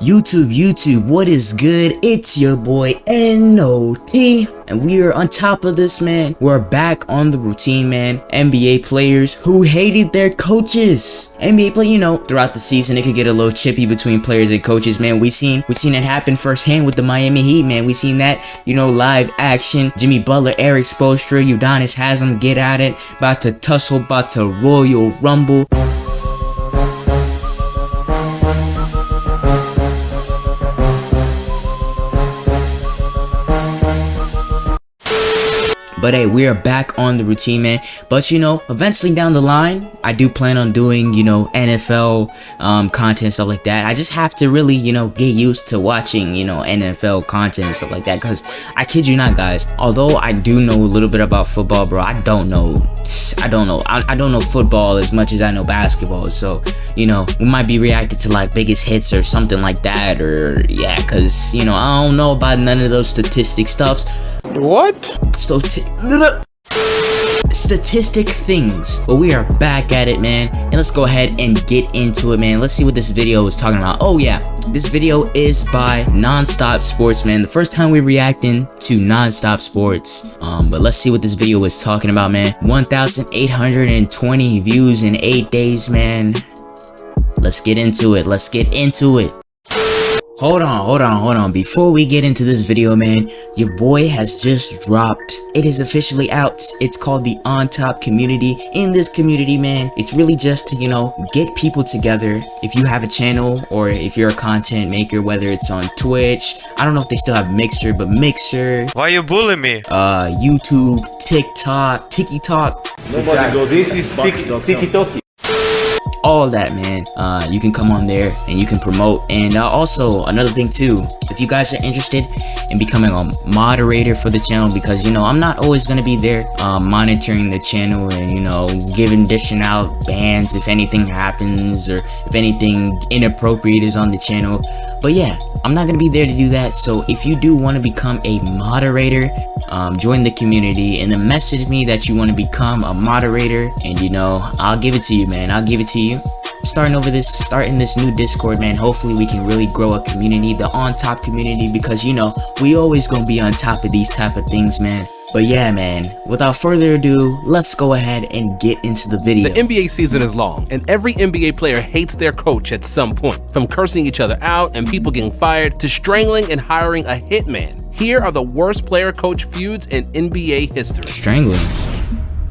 YouTube, what is good? It's your boy NOT, and we are on top of this, man. We're back on the routine, man. NBA players who hated their coaches. NBA play, throughout the season, it could get a little chippy between players and coaches, man. We seen it happen firsthand with the Miami Heat, man. We seen that, live action. Jimmy Butler, Eric Spoelstra, Udonis Haslem get at it, about to tussle, about to Royal Rumble. But hey, we are back on the routine, man. But eventually down the line, I do plan on doing, NFL content, stuff like that. I just have to really, get used to watching, NFL content and stuff like that. Because I kid you not, guys, although I do know a little bit about football, bro, I don't know football as much as I know basketball. So, we might be reacting to like biggest hits or something like that. Or yeah, because, I don't know about none of those statistic stuffs. What? Statistic things. But we are back at it, man, and let's go ahead and get into it, man. Let's see what this video is talking about. Oh yeah, this video is by Nonstop Sports, man. The first time we're reacting to Nonstop Sports. But let's see what this video is talking about, man. 1,820 views in 8 days, man. Let's get into it. Hold on. Before we get into this video, man, your boy has just dropped. It is officially out. It's called the On Top Community. In this community, man, it's really just to, get people together. If you have a channel or if you're a content maker, whether it's on Twitch, I don't know if they still have Mixer, but Mixer. Why you bullying me? YouTube, TikTok, TikTok. Nobody go, this is TikTok, TikTok. All that, man. You can come on there and you can promote. And also another thing too, if you guys are interested in becoming a moderator for the channel, because I'm not always going to be there monitoring the channel and dishing out bans if anything happens or if anything inappropriate is on the channel. But yeah, I'm not going to be there to do that. So if you do want to become a moderator, join the community and then message me that you want to become a moderator, and I'll give it to you, man. I'll give it to you. Starting this new Discord, man. Hopefully we can really grow a community, the On Top community, because we always gonna be on top of these type of things, man. But yeah, man, without further ado, let's go ahead and get into the video. The NBA season is long, and every NBA player hates their coach at some point. From cursing each other out and people getting fired to strangling and hiring a hitman. Here are the worst player-coach feuds in NBA history. Strangling?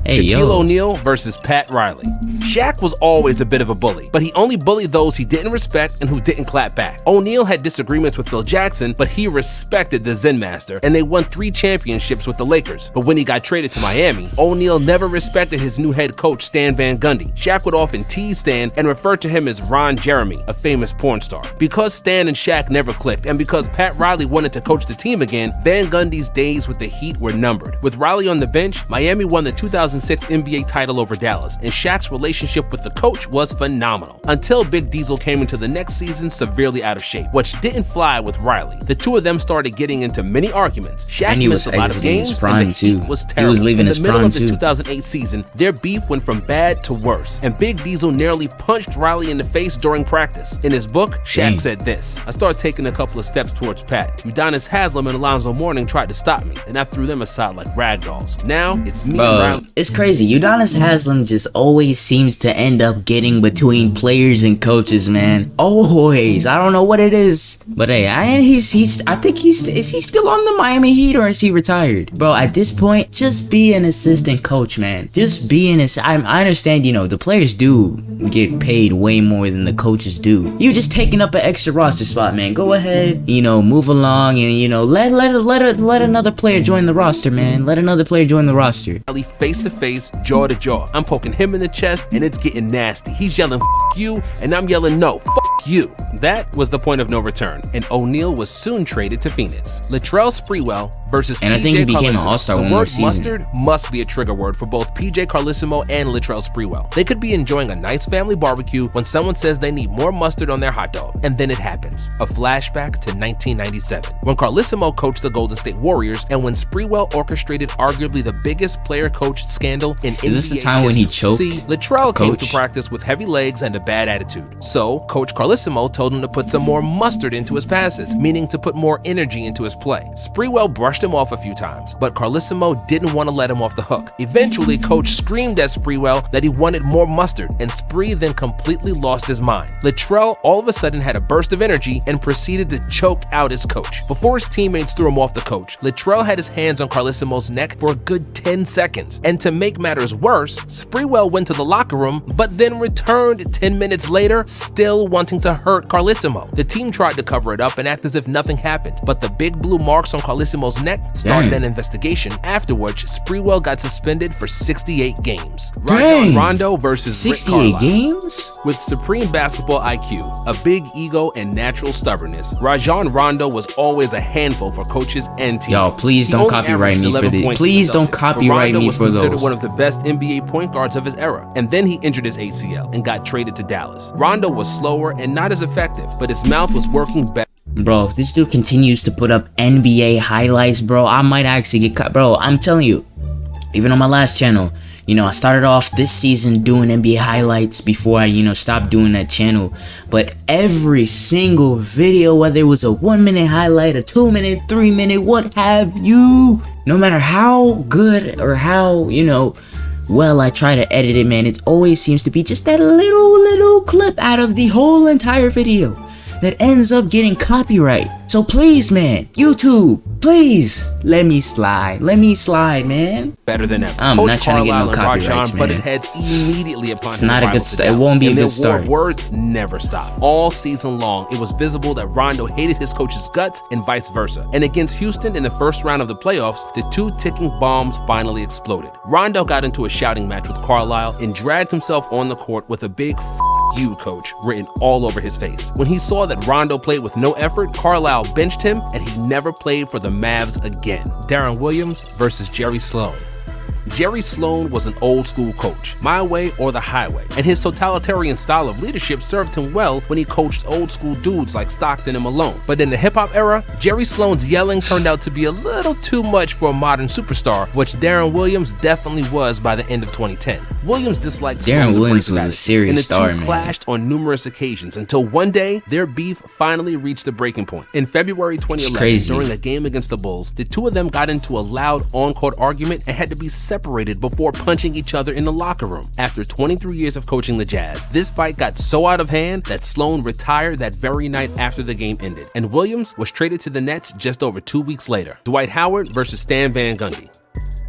Hey, Shaquille O'Neal versus Pat Riley. Shaq was always a bit of a bully, but he only bullied those he didn't respect and who didn't clap back. O'Neal had disagreements with Phil Jackson, but he respected the Zen Master, and they won 3 championships with the Lakers. But when he got traded to Miami, O'Neal never respected his new head coach, Stan Van Gundy. Shaq would often tease Stan and refer to him as Ron Jeremy, a famous porn star. Because Stan and Shaq never clicked, and because Pat Riley wanted to coach the team again, Van Gundy's days with the Heat were numbered. With Riley on the bench, Miami won the 2006 NBA title over Dallas, and Shaq's relationship with the coach was phenomenal. Until Big Diesel came into the next season severely out of shape, which didn't fly with Riley. The two of them started getting into many arguments. Shaq missed a lot of games, and the Heat was terrible. He was leaving his prime too. In the middle of the 2008 season, their beef went from bad to worse, and Big Diesel nearly punched Riley in the face during practice. In his book, Shaq said this: "I started taking a couple of steps towards Pat. Udonis Haslem and Alonzo Mourning tried to stop me, and I threw them aside like rag dolls. Now it's me and Riley." It's crazy. Udonis Haslem just always seems to end up getting between players and coaches, man. Always. I don't know what it is. But hey, I think is he still on the Miami Heat, or is he retired? Bro, at this point, just be an assistant coach, man. Just be I understand, the players do get paid way more than the coaches do. You just taking up an extra roster spot, man. Go ahead, move along and let another player join the roster, man. Let another player join the roster. Face to face, jaw to jaw. I'm poking him in the chest and it's getting nasty. He's yelling "F you," and I'm yelling "No, F you." That was the point of no return, and O'Neal was soon traded to Phoenix. Latrell Sprewell versus PJ Carlesimo. I think he became an all-star one more season. Mustard must be a trigger word for both PJ Carlesimo and Latrell Sprewell. They could be enjoying a nice family barbecue when someone says they need more mustard on their hot dog, and then it happens. A flashback to 1997, when Carlesimo coached the Golden State Warriors, and when Sprewell orchestrated arguably the biggest player-coach scandal in NBA Is this the time when he choked? See, Latrell came to Coach? practice with heavy legs and a bad attitude. So, Coach Carlissimo told him to put some more mustard into his passes, meaning to put more energy into his play. Sprewell brushed him off a few times, but Carlissimo didn't want to let him off the hook. Eventually, Coach screamed at Sprewell that he wanted more mustard, and Spree then completely lost his mind. Latrell all of a sudden had a burst of energy and proceeded to choke out his coach. Before his teammates threw him off the coach, Latrell had his hands on Carlissimo's neck for a good 10 seconds. And to make matters worse, Sprewell went to the locker room, but then returned 10 minutes later, still wanting to hurt Carlissimo. The team tried to cover it up and act as if nothing happened, but the big blue marks on Carlissimo's neck started an investigation, after which Sprewell got suspended for 68 games. Rajon Rondo versus Rick 68 Carlisle. games? With supreme basketball IQ, a big ego, and natural stubbornness, Rajon Rondo was always a handful for coaches and teams. Yo, please He don't only copyright averaged me for 11 this. points Please for the don't Celtics, copyright but Rondo me was for considered those. one of the best NBA point guards of his era, and then he injured his ACL and got traded to Dallas. Rondo was slower and not as effective, but his mouth was working better. Bro, if this dude continues to put up NBA highlights, bro, I might actually get cut. Bro, I'm telling you, even on my last channel, you know, I started off this season doing NBA highlights before I, stopped doing that channel. But every single video, whether it was a 1 minute highlight, a 2 minute, 3 minute, what have you, no matter how good or how, well I try to edit it, man, it always seems to be just that little clip out of the whole entire video that ends up getting copyright. So please, man, YouTube, please let me slide, man. Better than ever. I'm Coach not trying to get no Carlisle and copyrights, Rajon man. butted heads immediately upon It's his not a arrival good to start. It Dallas, won't be a and good their start. words never stopped. All season long, it was visible that Rondo hated his coach's guts and vice versa. And against Houston in the first round of the playoffs, the two ticking bombs finally exploded. Rondo got into a shouting match with Carlisle and dragged himself on the court with a big "you, coach" written all over his face. When he saw that Rondo played with no effort, Carlisle benched him and he never played for the Mavs again. Darren Williams versus Jerry Sloan. Jerry Sloan was an old school coach, my way or the highway, and his totalitarian style of leadership served him well when he coached old school dudes like Stockton and Malone. But in the hip hop era, Jerry Sloan's yelling turned out to be a little too much for a modern superstar, which Darren Williams definitely was by the end of 2010. Williams disliked Sloan's Darren Williams was a attitude, serious and the star, two man. clashed on numerous occasions until one day their beef finally reached a breaking point. In February 2011, crazy. during a game against the Bulls, the two of them got into a loud on-court argument and had to be separated before punching each other in the locker room. After 23 years of coaching the Jazz, this fight got so out of hand that Sloan retired that very night after the game ended, and Williams was traded to the Nets just over 2 weeks later. Dwight Howard versus Stan Van Gundy.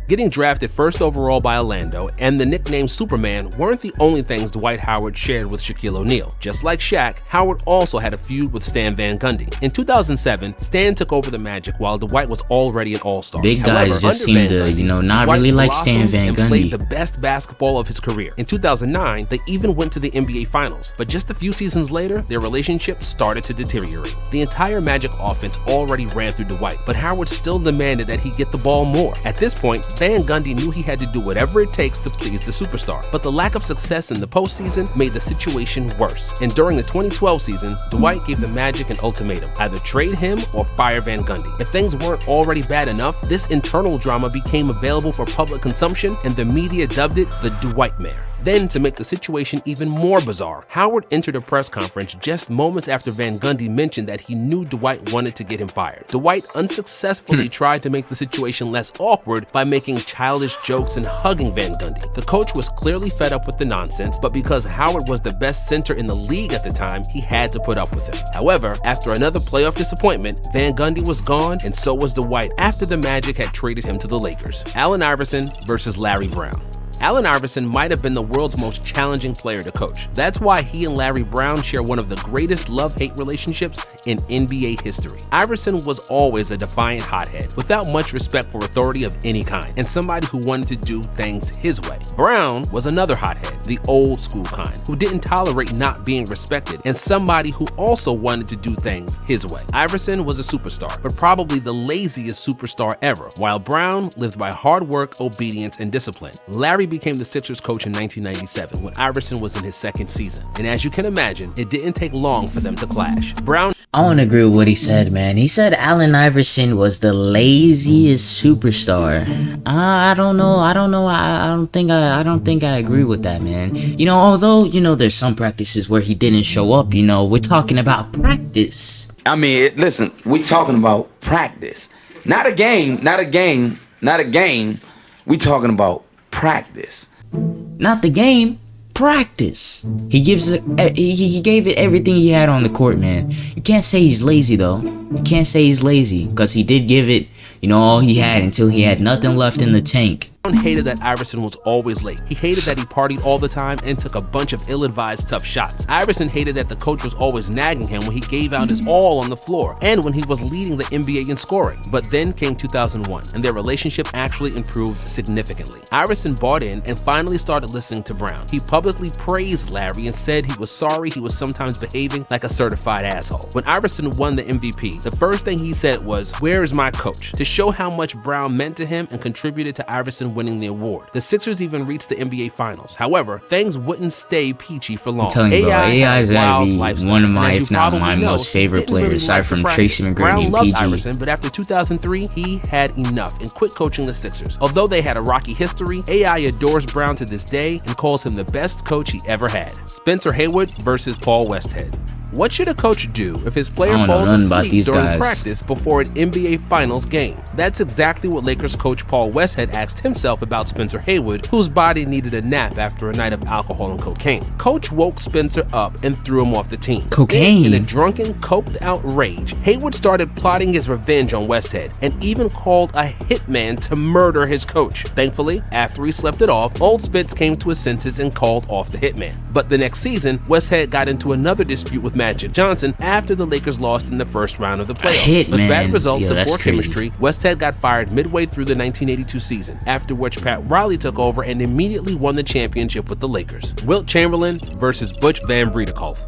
Getting drafted first overall by Orlando and the nickname Superman weren't the only things Dwight Howard shared with Shaquille O'Neal. Just like Shaq, Howard also had a feud with Stan Van Gundy. In 2007, Stan took over the Magic while Dwight was already an all-star. Big guys just seem to, not Dwight really like Stan blossomed Van and played Gundy. the best basketball of his career. In 2009, they even went to the NBA Finals, but just a few seasons later, their relationship started to deteriorate. The entire Magic offense already ran through Dwight, but Howard still demanded that he get the ball more. At this point, Van Gundy knew he had to do whatever it takes to please the superstar, but the lack of success in the postseason made the situation worse. And during the 2012 season, Dwight gave the Magic an ultimatum: either trade him or fire Van Gundy. If things weren't already bad enough, this internal drama became available for public consumption, and the media dubbed it the Dwightmare. Then, to make the situation even more bizarre, Howard entered a press conference just moments after Van Gundy mentioned that he knew Dwight wanted to get him fired. Dwight unsuccessfully tried to make the situation less awkward by making childish jokes and hugging Van Gundy. The coach was clearly fed up with the nonsense, but because Howard was the best center in the league at the time, he had to put up with him. However, after another playoff disappointment, Van Gundy was gone, and so was Dwight after the Magic had traded him to the Lakers. Allen Iverson versus Larry Brown. Allen Iverson might have been the world's most challenging player to coach. That's why he and Larry Brown share one of the greatest love-hate relationships in NBA history. Iverson was always a defiant hothead, without much respect for authority of any kind, and somebody who wanted to do things his way. Brown was another hothead, the old school kind, who didn't tolerate not being respected, and somebody who also wanted to do things his way. Iverson was a superstar, but probably the laziest superstar ever, while Brown lived by hard work, obedience, and discipline. Larry became the Sixers coach in 1997 when Iverson was in his second season. And as you can imagine, it didn't take long for them to clash. Brown I want to agree with what he said, man. He said Allen Iverson was the laziest superstar. I don't know. I don't think I agree with that, man. You know, although, you know, there's some practices where he didn't show up, you know, we're talking about practice. I mean, listen, we're talking about practice. Not a game. We talking about practice. Not the game, practice. He gave it everything he had on the court, man. You can't say he's lazy though. You can't say he's lazy because he did give it, you know, all he had until he had nothing left in the tank. hated that Iverson was always late. He hated that he partied all the time and took a bunch of ill-advised tough shots. Iverson hated that the coach was always nagging him when he gave out his all on the floor and when he was leading the NBA in scoring. But then came 2001, and their relationship actually improved significantly. Iverson bought in and finally started listening to Brown. He publicly praised Larry and said he was sorry he was sometimes behaving like a certified asshole. When Iverson won the MVP, the first thing he said was, "Where is my coach?" to show how much Brown meant to him and contributed to Iverson winning the award. The Sixers even reached the NBA Finals. However, things wouldn't stay peachy for long. I'm telling you, bro, AI's gotta be one of my, if not my most favorite players, aside from Tracy McGrady Brown and loved PG. Iverson, but after 2003, he had enough and quit coaching the Sixers. Although they had a rocky history, AI adores Brown to this day and calls him the best coach he ever had. Spencer Haywood versus Paul Westhead. What should a coach do if his player falls asleep during practice before an NBA Finals game? That's exactly what Lakers coach Paul Westhead asked himself about Spencer Haywood, whose body needed a nap after a night of alcohol and cocaine. Coach woke Spencer up and threw him off the team. Cocaine? In a drunken, coked-out rage, Haywood started plotting his revenge on Westhead and even called a hitman to murder his coach. Thankfully, after he slept it off, old Spence came to his senses and called off the hitman. But the next season, Westhead got into another dispute with Magic Johnson after the Lakers lost in the first round of the playoffs. With bad results and poor chemistry, Westhead got fired midway through the 1982 season, after which Pat Riley took over and immediately won the championship with the Lakers. Wilt Chamberlain versus Butch Van Bredekolk.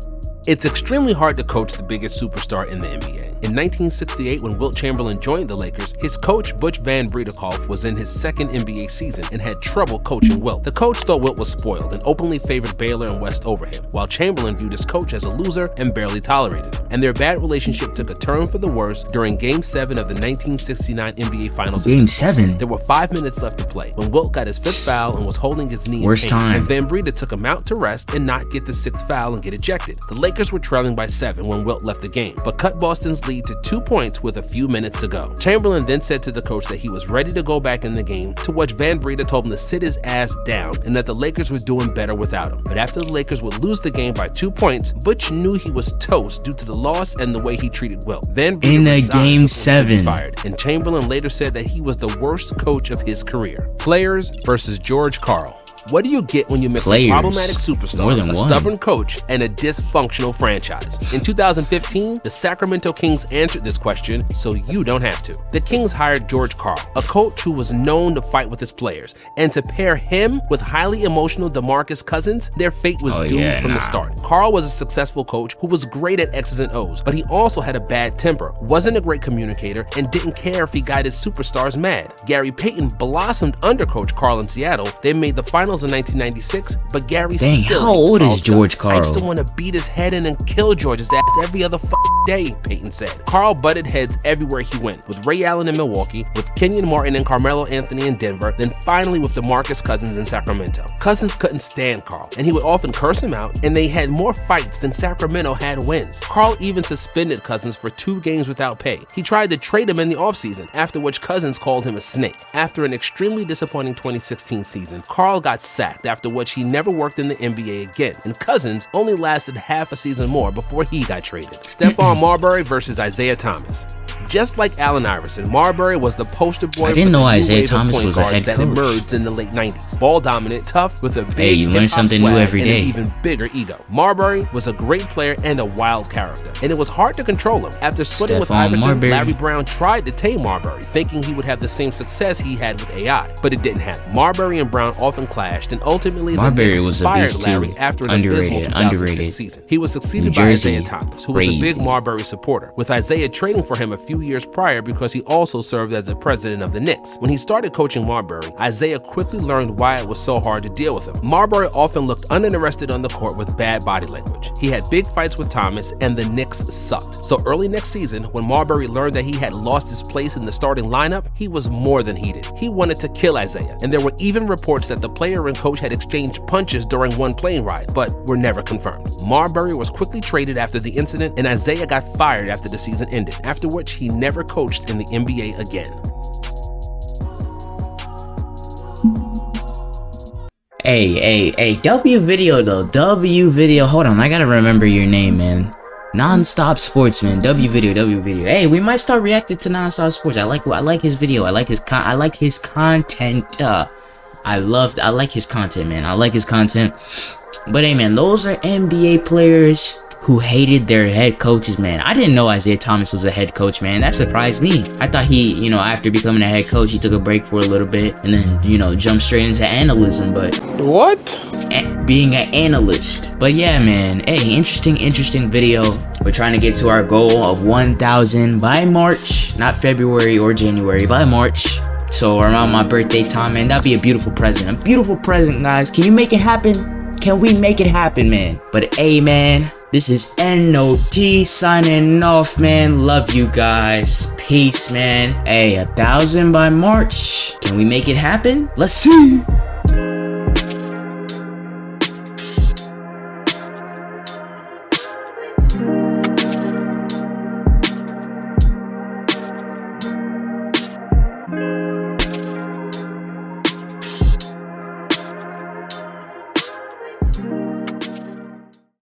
It's extremely hard to coach the biggest superstar in the NBA. In 1968, when Wilt Chamberlain joined the Lakers, his coach Butch Van Bredekolk was in his second NBA season and had trouble coaching Wilt. The coach thought Wilt was spoiled and openly favored Baylor and West over him, while Chamberlain viewed his coach as a loser and barely tolerated him. And their bad relationship took a turn for the worse during Game 7 of the 1969 NBA Finals. Game 7? There were 5 minutes left to play when Wilt got his 5th foul and was holding his knee Worst in pain, time. and Van Brede took him out to rest and not get the 6th foul and get ejected. The Lakers were trailing by 7 when Wilt left the game, but cut Boston's lead to 2 points with a few minutes to go. Chamberlain then said to the coach that he was ready to go back in the game, to which Van Brede told him to sit his ass down and that the Lakers were doing better without him. But after the Lakers would lose the game by 2 points, Butch knew he was toast due to the loss and the way he treated Wilt. Van Brede in a resigned Game before 7. being fired, and Chamberlain later said that he was the worst coach of his career. Players versus George Karl. What do you get when you mix a problematic superstar, a stubborn coach, and a dysfunctional franchise? In 2015, the Sacramento Kings answered this question, so you don't have to. The Kings hired George Karl, a coach who was known to fight with his players, and to pair him with highly emotional DeMarcus Cousins, their fate was doomed from the start. Karl was a successful coach who was great at X's and O's, but he also had a bad temper, wasn't a great communicator, and didn't care if he got his superstars mad. Gary Payton blossomed under Coach Karl in Seattle. They made the finals in 1996, but Gary still how old is George Karl? I used to want to beat his head in and kill George's ass every other day, Payton said. Karl butted heads everywhere he went, with Ray Allen in Milwaukee, with Kenyon Martin and Carmelo Anthony in Denver, then finally with DeMarcus Cousins in Sacramento. Cousins couldn't stand Karl, and he would often curse him out, and they had more fights than Sacramento had wins. Karl even suspended Cousins for 2 games without pay. He tried to trade him in the offseason, after which Cousins called him a snake. After an extremely disappointing 2016 season, Karl got sacked, after which he never worked in the NBA again, and Cousins only lasted half a season more before he got traded. Stephon Marbury versus Isaiah Thomas. Just like Allen Iverson, Marbury was the poster boy I didn't know Isaiah Thomas point was a guards head that coach. emerged in the late 90s. Ball dominant, tough, with a big Hey, you learn hip-hop something new swag every and day. an even bigger ego. Marbury was a great player and a wild character, and it was hard to control him. After splitting with Iverson, Marbury. Larry Brown tried to tame Marbury, thinking he would have the same success he had with AI, but it didn't happen. Marbury and Brown often clashed, and ultimately Marbury the was a Knicks fired beast Larry too. after an Underrated, abysmal 2006 underrated. season. He was succeeded New by Jersey, Isaiah Thomas, who was a big crazy. Marbury supporter, with Isaiah trading for him a few years prior because he also served as the president of the Knicks. When he started coaching Marbury, Isaiah quickly learned why it was so hard to deal with him. Marbury often looked uninterested on the court with bad body language. He had big fights with Thomas, and the Knicks sucked. So early next season, when Marbury learned that he had lost his place in the starting lineup, he was more than heated. He wanted to kill Isaiah, and there were even reports that the player and coach had exchanged punches during one plane ride, but were never confirmed. Marbury was quickly traded after the incident, and Isaiah got fired after the season ended, after which he never coached in the NBA again. Hey, W video though, W video. Hold on, I gotta remember your name, man. Non-stop sportsman, W video. Hey, we might start reacting to non-stop sports. I like his video. I like his content. I like his content, man. I like his content. But hey, man, those are NBA players who hated their head coaches, man. I didn't know Isaiah Thomas was a head coach, man. That surprised me. I thought he, after becoming a head coach, he took a break for a little bit and then, jumped straight into analyzm. But What? being an analyst. But yeah, man, hey, interesting video. We're trying to get to our goal of 1,000 by March, not February or January, by March. So around my birthday time, man, that'd be a beautiful present. A beautiful present, guys. Can you make it happen? Can we make it happen, man? But hey, man, this is NOT signing off, man. Love you guys. Peace, man. Hey, 1,000 by March. Can we make it happen? Let's see.